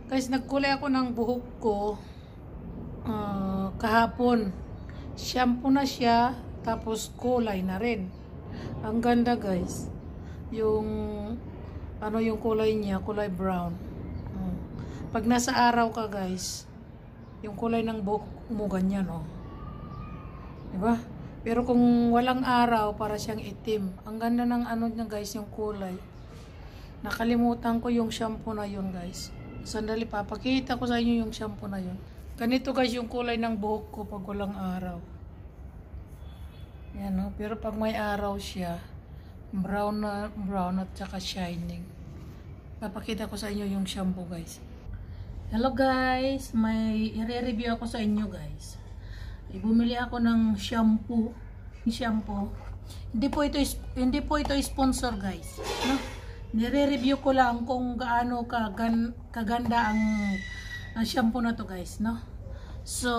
Guys, nagkulay ako ng buhok ko kahapon. Shampoo na siya, tapos kulay na rin. Ang ganda guys. Yung yung kulay niya, kulay brown. Pag nasa araw ka guys, yung kulay ng buhok mo ganyan oh. Diba? Pero kung walang araw, para siyang itim. Ang ganda ng niya guys, yung kulay. Nakalimutan ko yung shampoo na yun guys. Sandali, papakita ko sa inyo yung shampoo na yun. Ganito guys yung kulay ng buhok ko pag walang araw. Yan o. Pero pag may araw siya, brown at saka shining. Papakita ko sa inyo yung shampoo guys. Hello guys, may i-review ako sa inyo guys. Bumili ako ng shampoo. Hindi po ito sponsor guys. No? Nire-review ko lang kung gaano kaganda ang shampoo na to guys, no? So,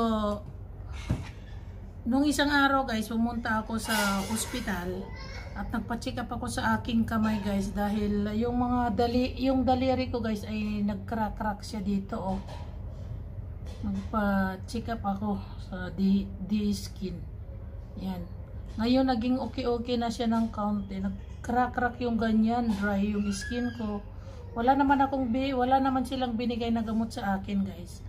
nung isang araw guys, pumunta ako sa hospital at nagpa-check up ako sa aking kamay guys dahil yung daliri ko guys ay nag-crack siya dito oh. Nagpa-check up ako sa D-skin. Yan. Ngayon naging okay na siya ng kaunti. Nag-crack yung ganyan, dry yung skin ko. Wala naman silang binigay na gamot sa akin guys.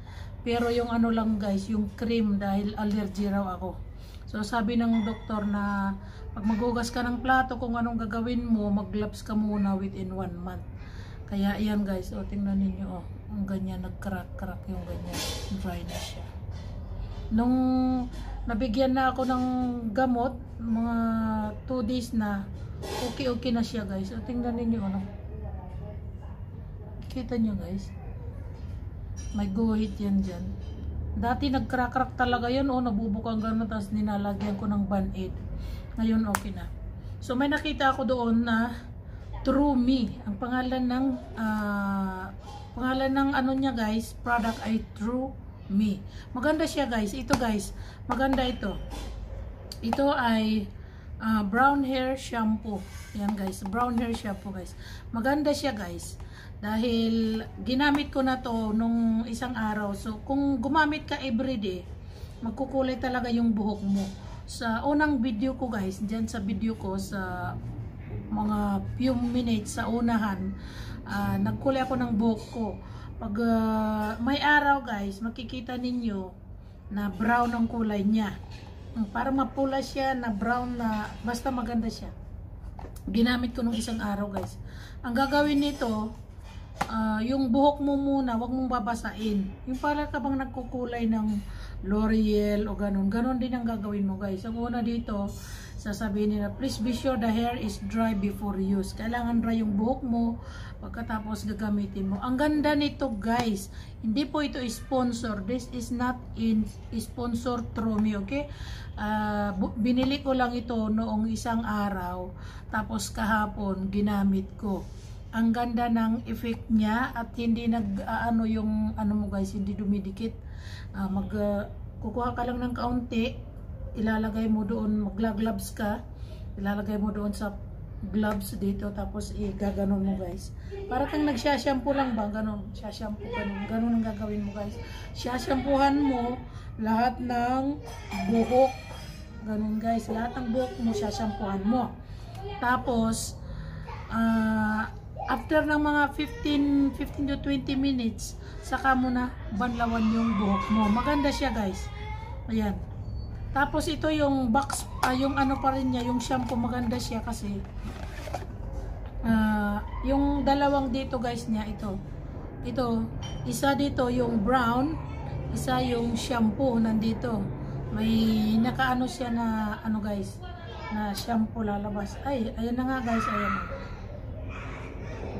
Pero yung lang guys, yung cream dahil allergy raw ako. So sabi ng doktor na pag maghugas ka ng plato kung anong gagawin mo, mag-gloves ka muna within 1 month. Kaya yan guys, o tingnan ninyo oh, ang ganyan, nag-crack yung ganyan, dry na siya. Nung nabigyan na ako ng gamot, mga 2 days na, okay na siya guys. O tingnan ninyo ano. Kita nyo guys, may guhit yan dyan. Dati nag-crack talaga yan o, nabubukang gano'n, tapos nilalagyan ko ng Band-Aid. Ngayon okay na. So may nakita ako doon na True Me. Ang pangalan ng niya guys, product ay True Me. Maganda siya guys. Ito guys, maganda ito. Ito ay brown hair shampoo. Yan guys, brown hair shampoo guys. Maganda siya guys. Dahil ginamit ko na to nung isang araw. So kung gumamit ka everyday, magkukulay talaga yung buhok mo. Sa unang video ko guys, dyan sa video ko sa mga few minutes sa unahan, nagkulay ako ng buhok ko. Pag may araw guys, makikita ninyo na brown ang kulay niya. Para mapula siya na brown na, basta maganda siya. Ginamit ko nung isang araw guys. Ang gagawin nito, yung buhok mo muna, wag mong babasain. Yung para ka bang nagkukulay ng L'Oreal o ganun. Ganun din ang gagawin mo guys. Ang una dito, sasabihin nila, please be sure the hair is dry before use. Kailangan dry yung buhok mo pagkatapos gagamitin mo. Ang ganda nito guys. Hindi po ito sponsor. This is not in sponsor through me, okay? Binili ko lang ito noong isang araw. Tapos kahapon, ginamit ko. Ang ganda ng effect niya at hindi yung mo guys, hindi dumidikit. Kukuha ka lang ng kaunti, ilalagay mo doon, magla-gloves ka, ilalagay mo doon sa gloves dito, tapos gaganon mo guys. Para kang nagsha-shampoo lang ba, ganon, sha-shampoo ganon ang gagawin mo guys. Sha-shampoohan mo lahat ng buhok, ganon guys, lahat ng buhok mo sha-shampoohan mo. Tapos after ng mga 15 to 20 minutes, saka mo na banlawan yung buhok mo. Maganda siya guys. Ayan. Tapos ito yung box, yung pa rin niya, yung shampoo, maganda siya kasi yung dalawang dito guys niya, ito, isa dito yung brown, isa yung shampoo nandito. May nakaano siya na guys, na shampoo lalabas. Ay, ayan na nga guys, ayan.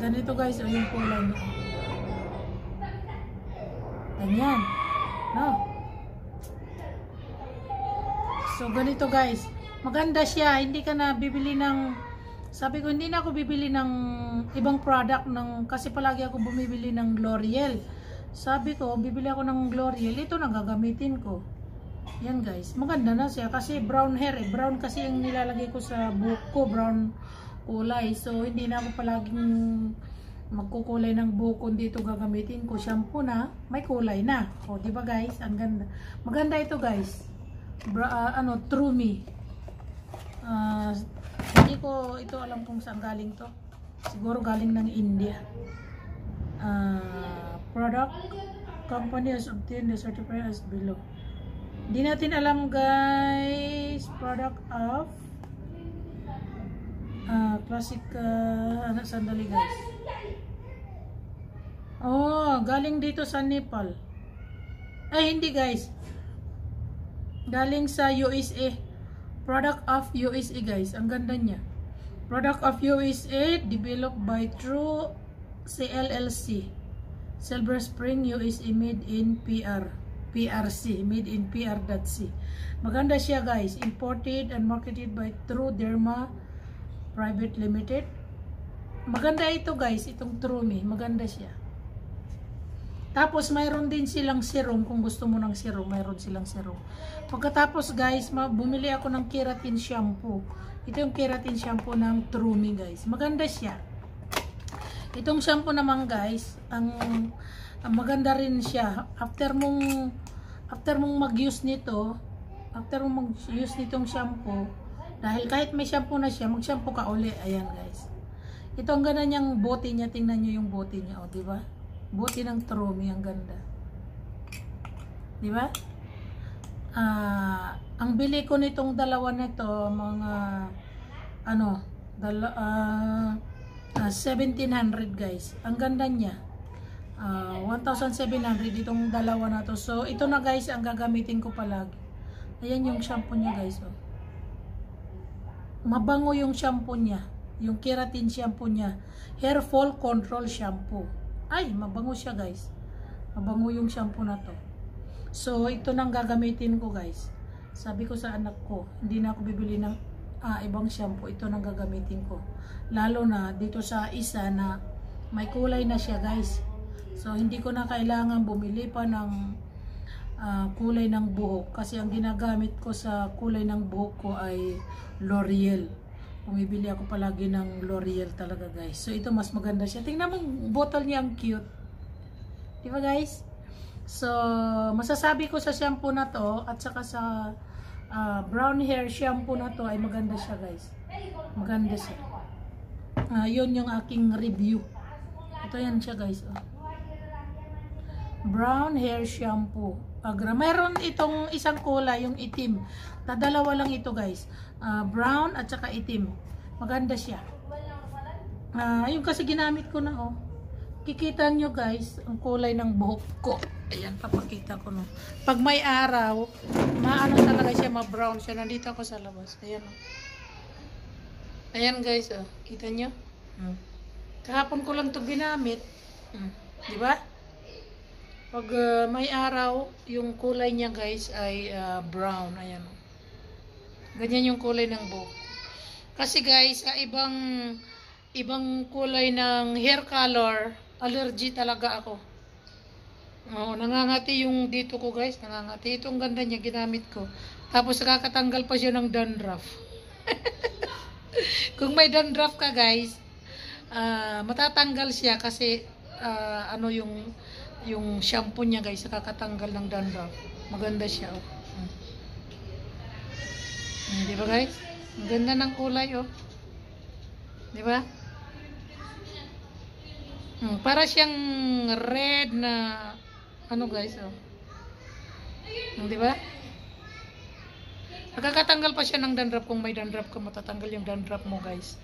Ganito guys, o yung kulay niya. Ganyan. No? So, ganito guys. Maganda siya. Hindi ka na bibili ng... Sabi ko, hindi na ako bibili ng ibang product kasi palagi ako bumibili ng L'Oreal. Sabi ko, bibili ako ng L'Oreal. Ito nang gagamitin ko. Yan guys. Maganda na siya kasi brown hair. Brown kasi yung nilalagay ko sa buhok ko. Brown kulay. So, hindi na ako palaging magkukulay ng buhok kung dito gagamitin ko shampoo na may kulay na. O, di ba guys? Ang ganda. Maganda ito guys. True Me. Hindi ko ito alam kung saan galing to. Siguro galing ng India. Product company has obtained the certificate as below. Hindi natin alam guys. Product of classic sandali guys. Oh, galing dito sa Nepal. Ay, hindi guys. Galing sa USA. Product of USA guys. Ang ganda niya. Product of USA developed by True CLLC. Silver Spring USA made in PRC. Made in PR.C. Maganda siya guys. Imported and marketed by True Derma Private Limited. Maganda ito guys. Itong True Me. Maganda siya. Tapos mayroon din silang serum. Kung gusto mo ng serum, mayroon silang serum. Pagkatapos guys, bumili ako ng keratin shampoo. Ito yung keratin shampoo ng True Me guys. Maganda siya. Itong shampoo naman guys, ang maganda rin siya. After mong mag-use nito, nitong shampoo, dahil kahit may shampoo na siya, mag-shampoo ka uli. Ayan guys. Ito ang ganda niyang bote niya. Tingnan niyo yung bote niya, di ba? Bote ng True Me, ang ganda. Di ba? Ang bili ko nitong dalawa nito, mga 1,700 guys. Ang ganda niya. 1,700 itong dalawa na to. So, ito na guys, ang gagamitin ko palagi. Ayan yung shampoo niya guys. Oh. Mabango yung shampoo niya. Yung keratin shampoo niya. Hair Fall Control Shampoo. Ay, mabango siya guys. Mabango yung shampoo na to. So, ito nang gagamitin ko guys. Sabi ko sa anak ko, hindi na ako bibili ng ibang shampoo. Ito nang gagamitin ko. Lalo na dito sa isa na may kulay na siya guys. So, hindi ko na kailangan bumili pa ng kulay ng buhok. Kasi ang ginagamit ko sa kulay ng buhok ko ay L'Oreal. Bumibili ako palagi ng L'Oreal talaga guys. So ito mas maganda siya. Tingnan mo bottle niya, ang cute. Di ba guys? So masasabi ko sa shampoo na to at saka sa brown hair shampoo na to ay maganda siya guys. Maganda siya. Yun yung aking review. Ito yan siya guys. Oh. Brown hair shampoo. Mayroon itong isang kulay, yung itim. Dalawa lang ito guys. Brown at saka itim. Maganda siya. Yung kasi ginamit ko na oh. Kikita nyo guys, ang kulay ng buhok ko. Ayan, papakita ko no. Pag may araw, maano talaga siya, ma-brown siya. Nandito ako sa labas. Ayan oh. Ayan guys oh. Kita nyo? Kahapon ko lang ito ginamit. Di ba? Pag may araw, yung kulay niya guys ay brown. Ayan. Ganyan yung kulay ng buhok. Kasi guys, sa ibang kulay ng hair color, allergy talaga ako. Nangangati yung dito ko guys. Nangangati. Itong ganda niya, ginamit ko. Tapos nakakatanggal pa siya ng dandruff. Kung may dandruff ka guys, matatanggal siya kasi yung shampoo niya guys, nakakatanggal ng dandruff. Maganda siya oh. Di ba guys? Ang ganda ng kulay oh. Di ba? Para siyang red na guys oh. Di ba? Nakakatanggal pa siya ng dandruff. Kung may dandruff ka, matatanggal yung dandruff mo guys.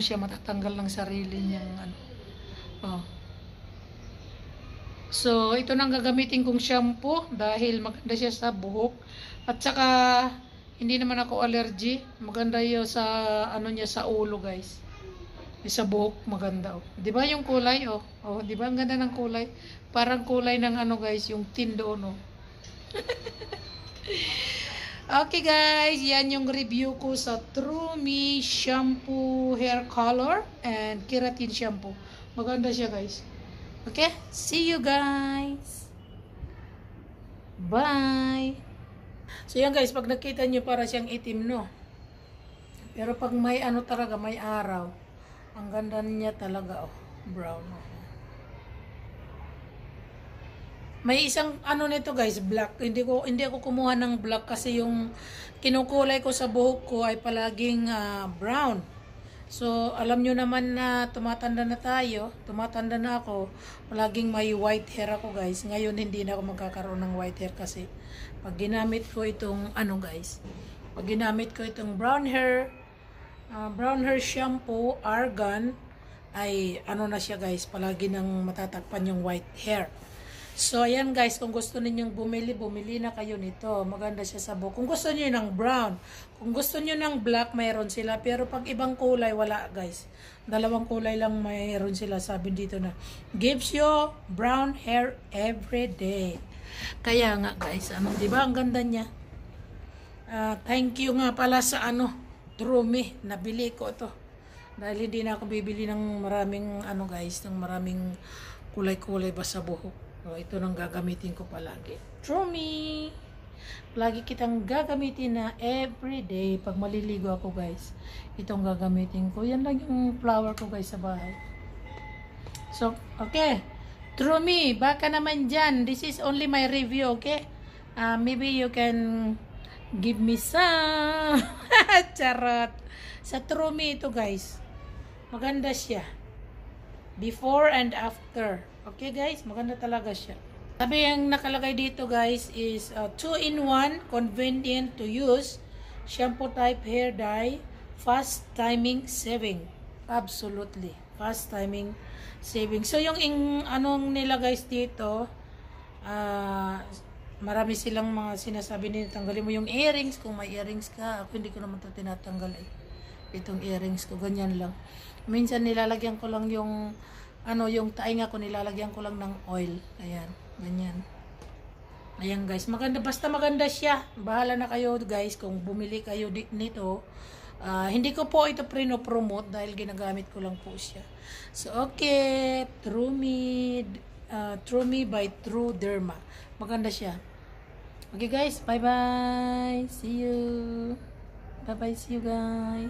Siya, matatanggal ng sarili niyang oh. So, ito nang gagamitin kong shampoo dahil maganda siya sa buhok. At saka, hindi naman ako allergy. Maganda yun sa, niya sa ulo, guys. Sa buhok, maganda, oh. Di ba yung kulay, oh? Oh, di ba ang ganda ng kulay? Parang kulay ng guys, yung tin doon, oh. Okay, guys. Yan yung review ko sa True Me Shampoo Hair Color and Keratin Shampoo. Maganda siya, guys. Okay, see you guys. Bye. So yan guys, pag nakita nyo para siyang itim no. Pero pag may talaga, may araw, ang ganda niya talaga oh. Brown. May isang ano nito guys, black. Hindi ako kumuha ng black kasi yung kinukulay ko sa buhok ko ay palaging brown. So, alam nyo naman na tumatanda na tayo, tumatanda na ako, palaging may white hair ako guys. Ngayon hindi na ako magkakaroon ng white hair kasi pag ginamit ko itong ano guys, pag ginamit ko itong brown hair shampoo, argan, ay ano na siya guys, palagi nang matatakpan yung white hair. So, ayan guys, kung gusto ninyong bumili na kayo nito. Maganda siya sa buhok. Kung gusto niyo ng brown, kung gusto niyo ng black, mayroon sila. Pero pag ibang kulay, wala guys. Dalawang kulay lang mayroon sila. Sabi dito na, gives you brown hair every day. Kaya nga guys, ano, di ba ang ganda niya? Thank you nga pala sa Trumi. Nabili ko to. Dahil hindi na ako bibili ng maraming guys, ng maraming kulay-kulay ba sa buhok. So, ito nang gagamitin ko palagi. Trumi! Lagi kitang gagamitin na everyday pag maliligo ako guys. Itong gagamitin ko. Yan lang yung flower ko guys sa bahay. So, okay. Trumi, baka naman dyan. This is only my review, okay? Maybe you can give me some. Charot. Sa Trumi ito guys. Maganda siya. Before and after. Okay guys, maganda talaga siya. Sabi yung nakalagay dito guys is 2-in-1, convenient to use, shampoo type hair dye, fast timing saving. Absolutely, fast timing saving. So yung anong nila guys dito, marami silang mga sinasabi nila, tanggalin mo yung earrings kung may earrings ka. Ako hindi ko naman ito tinatanggal itong earrings ko, ganyan lang. Minsan nilalagyan ko lang yung yung tainga ko, nilalagyan ko lang ng oil. Ayan, ganyan. Ayan guys, maganda, basta maganda siya. Bahala na kayo guys kung bumili kayo nito. Hindi ko po ito promote dahil ginagamit ko lang po siya. So okay, Trumi by True Derma. Maganda siya. Okay guys, bye bye. See you. Bye bye, see you guys.